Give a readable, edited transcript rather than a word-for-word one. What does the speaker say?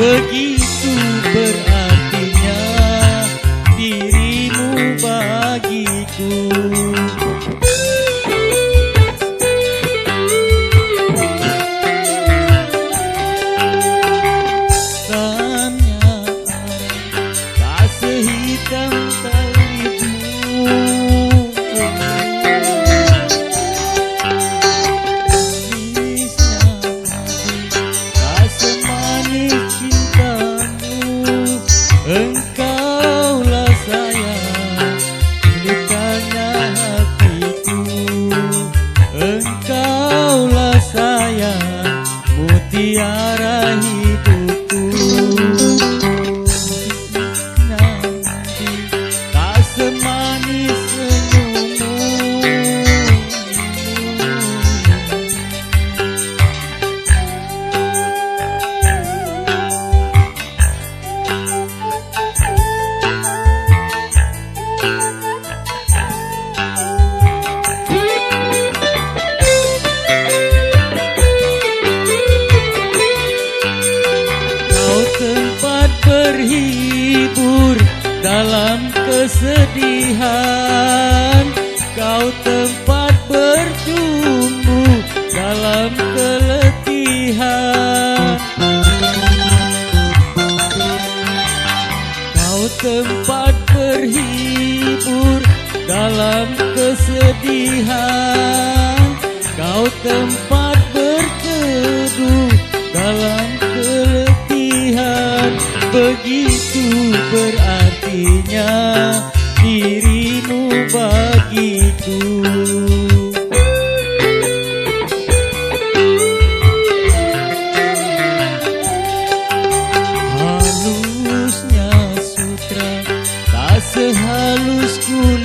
Begitu berartinya dirimu bagiku. Tanya tak sehitam salibmu, engkaulah sayang, miliknya hatiku. Engkaulah sayang, mutiara hidupku. Nanti tak semanis senyummu. Tempat berhibur dalam kesedihan, kau tempat bertumbuh dalam keletihan. Kau tempat berhibur dalam kesedihan, kau tempat berteduh dalam keletihan. Begitu berartinya dirimu bagiku. Halusnya sutra tak sehalus kulit.